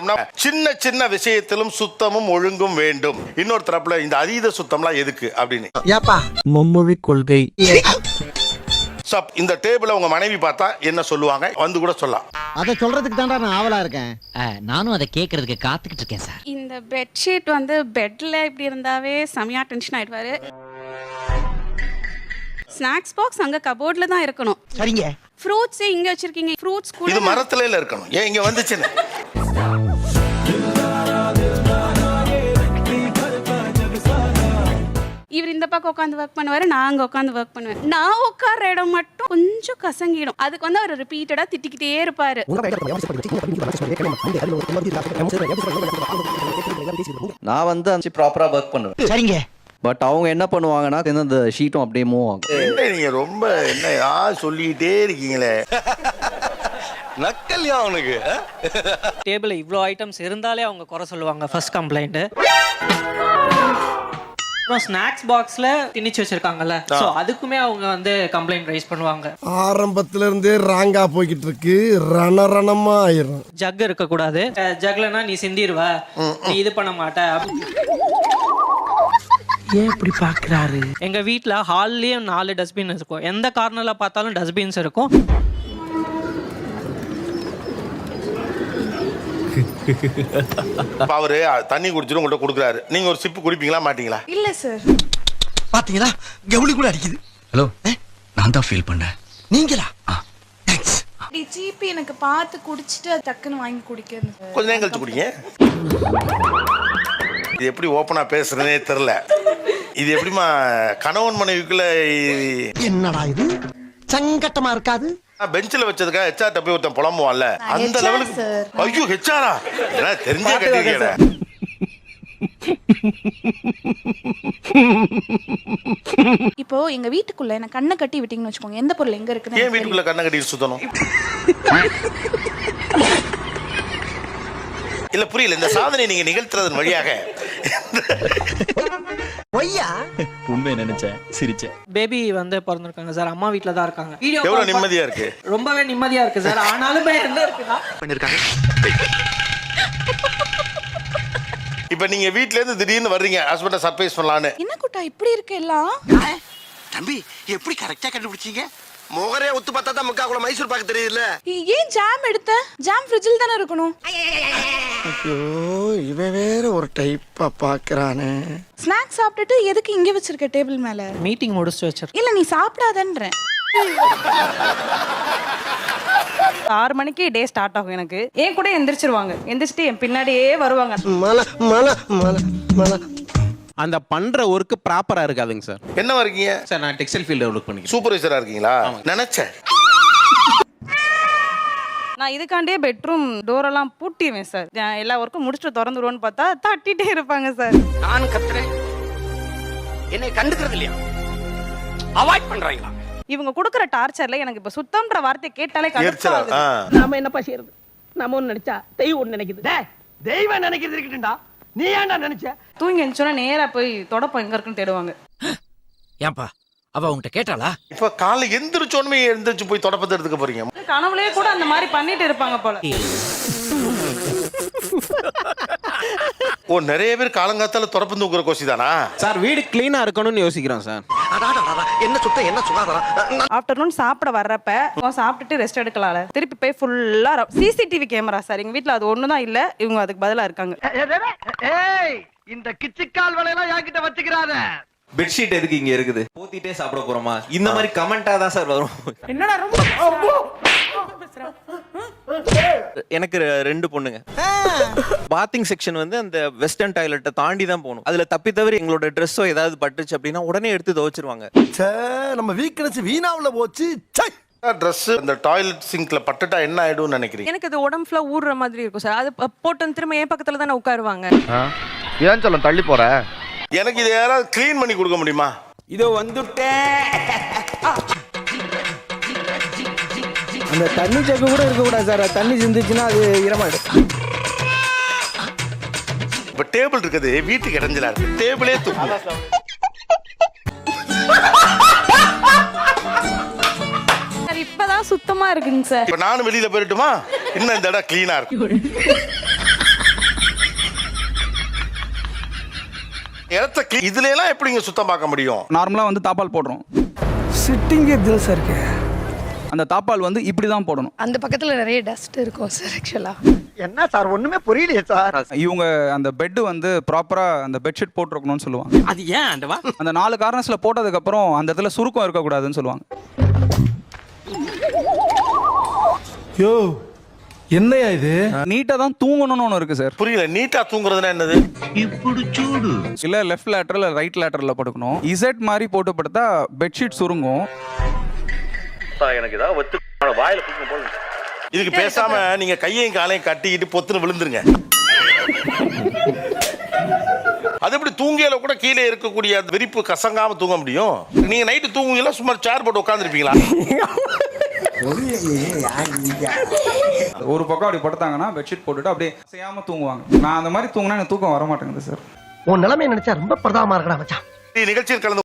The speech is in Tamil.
கேட்டோம்னா சின்ன சின்ன விஷயத்திலும் சுத்தமும் ஒழுங்கும் வேண்டும். இன்னொரு தரப்புல இந்த அதீத சுத்தம்லாம் எதுக்கு அப்படின்னு ஏப்பா மும்மொழி கொள்கை. இந்த டேபிள உங்க மனைவி பார்த்தா என்ன சொல்லுவாங்க வந்து கூட சொல்லலாம். அத சொல்றதுக்கு தான்டா நான் ஆவலா இருக்கேன். நானும் அதை கேட்கறதுக்கு காத்துக்கிட்டு இருக்கேன் சார். இந்த பெட்ஷீட் வந்து பெட்ல இப்படி இருந்தாவே செமையா டென்ஷன் ஆயிடுவாரு. ஸ்நாக்ஸ் பாக்ஸ் அங்க கபோர்ட்ல தான் இருக்கணும். சரிங்க. ஃப்ரூட்ஸ் இங்க வச்சிருக்கீங்க. ஃப்ரூட்ஸ் கூட இது மரத்துல இருக்கணும். ஏன் இங்க வந்துச்சுன்னு இவர் இந்த பக்கம் உட்காந்து ஒர்க் பண்ணுவாரு, நான் அங்க உட்காந்து ஒர்க் பண்ணுவேன். நான் உட்கார்ற இடம் மட்டும் கொஞ்சம் கசங்கிடும். அதுக்கு வந்து அவர் ரிப்பீட்டடா திட்டிக்கிட்டே இருப்பாரு. நான் வந்து ப்ராப்பரா ஒர்க் பண்ணுவேன். சரிங்க. பட் அவங்க என்ன பண்ணுவாங்கன்னா இந்த ஷீட்டும் அப்படியே மூவ் ஆகும். நீங்க ரொம்ப என்ன சொல்லிட்டே இருக்கீங்களே. நக்கல்யா அவனுக்கு. டேபிள் இவ்வளோ ஐட்டம்ஸ் இருந்தாலே அவங்க குறை சொல்லுவாங்க. First complaint. அப்புறம் ஸ்நாக்ஸ் பாக்ஸ்ல திணிச்சு வச்சிருக்காங்கல்ல, சோ அதுக்குமே அவங்க வந்து கம்ப்ளைண்ட் ரைஸ் பண்ணுவாங்க. ஆரம்பத்துல இருந்தே ராங்கா போய்கிட்டு இருக்கு. ரணரணமா ஆயிரும். ஜக் இருக்க கூடாது. ஜக்லனா நீ சிந்திடுவ, நீ இது பண்ண மாட்ட. ஏன் இப்படி பாக்குறாரு? எங்க வீட்ல ஹால்லயே 4 டஸ்ட்பின் இருக்கும். எந்த கார்னர்ல பார்த்தாலும் டஸ்ட்பின்ஸ் இருக்கும். அவரு தண்ணி குடிச்சிட்டு உங்கள்கிட்ட கொடுக்குறாரு. நீங்க ஒரு சிப்பு குடிப்பீங்களா மாட்டீங்களா? இல்ல சார். பாத்தீங்களா கவுளி கூட அடிக்குது. ஹலோ, நான் தான் ஃபீல் பண்ணேன். நீங்களா? தேங்க்ஸ். அப்படி ஜிபி எனக்கு பார்த்து குடிச்சிட்டு டக்குன்னு வாங்கி குடிக்கிறது. கொஞ்ச நேரம் கழிச்சு குடிங்க. இது எப்படி ஓப்பனா பேசுறதுனே தெரியல. இது எப்படிமா கணவன் மனைவிக்குள்ள என்னடா இது சங்கட்டமா இருக்காது? பெஞ்சில வச்சதுக்கா ஹெச்ஆர் போய் ஒருத்தன் புலம்புவான்ல அந்த லெவலுக்கு. ஐயோ ஹெச்ஆரா தெரிஞ்சே கட்டிருக்கேன். இப்போ எங்க வீட்டுக்குள்ள என்ன கண்ணை கட்டி விட்டீங்கன்னு வச்சுக்கோங்க, எந்த பொருள் எங்க இருக்குன்னு. ஏன் வீட்டுக்குள்ள கண்ணை கட்டி சுத்தணும்? இல்ல புரியல. இந்த சாதனை நீங்க நிகழ்த்துறதன் வழியாக ஒய்யா உண்மை நினைச்சேன், சிரிச்சேன். பேபி வந்து பிறந்திருக்காங்க சார். அம்மா வீட்ல தான் இருக்காங்க. எவ்வளவு நிம்மதியா இருக்கு. ரொம்பவே நிம்மதியா இருக்கு சார். ஆனாலும் என்ன இருக்குன்னா பண்ணிருக்காங்க. இப்ப நீங்க வீட்ல இருந்து திடீர்னு வர்றீங்க ஹஸ்பண்ட சர்ப்ரைஸ் பண்ணலான்னு. என்ன குட்டா இப்படி இருக்கு எல்லாம்? தம்பி எப்படி கரெக்டா கண்டுபிடிச்சீங்க? மோகரே ஒத்து பார்த்தா தான் முக்காக்குள்ள மைசூர் பாக்க தெரியுதுல்ல. ஏன் ஜாம் எடுத்த? ஜாம் ஃப்ரிட்ஜில் தானே இருக்கணும். ஐயோ இவன் வேற ஒரு டைப்பா பாக்குறானே. ஸ்நாக்ஸ் சாப்பிட்டுட்டு எதுக்கு இங்க வச்சிருக்க டேபிள் மேல? மீட்டிங் முடிச்சு வச்சிருக்கேன். இல்ல நீ சாப்பிடாதன்றேன். 6 மணிக்கு டே ஸ்டார்ட் ஆகும். எனக்கு என் கூட எந்திரிச்சிருவாங்க. எந்திரிச்சிட்டு என் பின்னாடியே வருவாங்க. மல மல மல மல. அந்த பண்ற ஒர்க் ப்ராப்பரா இருக்காதுங்க சார். என்னவா இருக்கீங்க சார்? நான் டெக்ஸ்டைல் ஃபீல்ட்ல ஒர்க் பண்ணிக்கிறேன். சூப்பர்வைசரா இருக்கீங்களா? நினைச்சேன். நான் இதுக்காண்டியே பெட்ரூம் டோர் எல்லாம் பூட்டிடுவேன் சார். எல்லா ஒர்க்கும் முடிச்சுட்டு திறந்துருவோன்னு பார்த்தா தட்டிட்டே இருப்பாங்க சார். நான் கத்துறேன். என்னை கண்டுக்கிறது இல்லையா? அவாய்ட் பண்றாங்களா? இவங்க கொடுக்குற டார்ச்சர்ல எனக்கு இப்ப சுத்தம்ன்ற வார்த்தை கேட்டாலே எரிச்சலா. கடுப்பாகுது. நாம என்னப்பா செய்யறது? நாம ஒண்ணு நினைச்சா தெய்வம் ஒண்ணு நினைக்குது. தெய்வம் நினைக்கிறது இருக்கட்டும்டா. நீ ஏன்டா நினைச்ச? தூங்கி எழுந்தோன்னா நேரா போய் தொடப்பம் எங்க இருக்குன்னு தேடுவாங்க. ஏன்பா அவ உன்கிட்ட கேட்டாளா? இப்ப காலைல எந்திரிச்சோன்னு எந்திரிச்சு போய் தொடப்பத்தை எடுத்துக்க போறீங்க. கனவுலயே கூட அந்த மாதிரி பண்ணிட்டு இருப்பாங்க போல. ஓ நிறைய பேர் காலங்காத்தால தொடப்பம் தூக்குற கோசி தானா? சார் வீடு கிளீனா இருக்கணும்னு யோசிக்கிறோம் சார். என்ன சுத்தம் என்ன சுகாதாரம். ஆஃப்டர்நூன் சாப்பிட வர்றப்ப சாப்பிட்டுட்டு ரெஸ்ட் எடுக்கலாம்ல, திருப்பி போய் ஃபுல்லா சிசிடிவி கேமரா சார். எங்க வீட்ல அது ஒண்ணுதான் இல்ல, இவங்க அதுக்கு பதிலா இருக்காங்க. ஏய் இந்த கிச்சிக்கால் வலையெல்லாம் யாக்கிட்ட வச்சுக்கிறாத. பெட்ஷீட் எதுக்கு இங்க இருக்குது? போத்திட்டே சாப்பிட போறோமா? இந்த மாதிரி கமெண்டா தான் சார் வரும். என்னடா ரொம்ப எனக்கு 2 பொண்ணுங்க. பாத்திங் செக்ஷன் வந்து அந்த வெஸ்டர்ன் டாய்லெட்டை தாண்டி தான் போகணும். அதுல தப்பி தவிர எங்களோட ட்ரெஸ்ஸோ ஏதாவது பட்டுச்சு அப்படின்னா உடனே எடுத்து துவைச்சிருவாங்க. நம்ம வீக்னஸ் வீணாவுல போச்சு. ட்ரெஸ் அந்த டாய்லெட் சிங்க்ல பட்டுட்டா என்ன ஆயிடும்னு நினைக்கிறீங்க? எனக்கு அது உடம்பு ஃபுல்லா ஊறுற மாதிரி இருக்கும் சார். அது போட்டு திரும்ப என் பக்கத்துல தானே உட்காருவாங்க. ஏன் சொல்ல தள்ளி போற? எனக்கு இதை யாராவது கிளீன் பண்ணி கொடுக்க முடியுமா? இதோ வந்துட்டேன். அந்த தண்ணி ஜக்கு கூட இருக்க கூடாது சார். தண்ணி சிந்துச்சுன்னா அது ஈரமாயிடும். இப்ப டேபிள் இருக்குது வீட்டுக்கு இடைஞ்சலா இருக்கு. டேபிளே தூக்கு. இப்பதான் சுத்தமா இருக்குங்க சார். இப்ப நானும் வெளியில போயிட்டுமா? இன்னும் இந்த இடம் கிளீனா இருக்கு. இதுல எல்லாம் எப்படிங்க சுத்தம் பார்க்க முடியும்? நார்மலாக வந்து தாப்பால் போடுறோம். சிட்டிங்கே தினசா இருக்கு. அந்த தாப்பால் வந்து இப்படி தான் போடணும். அந்த பக்கத்துல நிறைய டஸ்ட் இருக்கும் சார் ஆக்சுவலா. என்ன சார் ஒண்ணுமே புரியலையே சார். இவங்க அந்த பெட் வந்து ப்ராப்பராக அந்த பெட்ஷீட் போட்டிருக்கணும்னு சொல்லுவாங்க. அது ஏன் ஆண்டவா? அந்த 4 கார்னர்ஸில் போட்டதுக்கப்புறம் அந்த இடத்துல சுருக்கம் இருக்கக்கூடாதுன்னு சொல்லுவாங்க. யோ என்னையா இது? நீட்டாக தான் தூங்கணும்னு ஒன்று இருக்குது சார். புரியல, நீட்டா தூங்குறதுன்னா என்னது? இல்லை லெஃப்ட் லேட்டரில் ரைட் லேட்டரில் படுக்கணும். இசட் மாதிரி போட்டு படுத்தா பெட்ஷீட் சுருங்கும். எனக்கு ஏதாவது ஒத்து வாயில போல. இதுக்கு பேசாம நீங்க கையையும் காலையும் கட்டிக்கிட்டு பொத்துன்னு விழுந்துருங்க. அது எப்படி தூங்கியில கூட கீழே இருக்கக்கூடிய அந்த விரிப்பு கசங்காம தூங்க முடியும்? நீங்க நைட்டு தூங்குவீங்களா சும்மா சேர் போட்டு உட்காந்துருப்பீங்களா? ஒரு பக்கம் அப்படி படுத்தாங்கன்னா பெட்ஷீட் போட்டுட்டு அப்படியே செய்யாம தூங்குவாங்க. நான் அந்த மாதிரி தூங்கினா எனக்கு தூக்கம் வர மாட்டேங்குது சார். உன் நிலைமை நினைச்சா ரொம்ப பிரதாமா இருக்கடா மச்சான். நிகழ்ச்சியில் கலந்து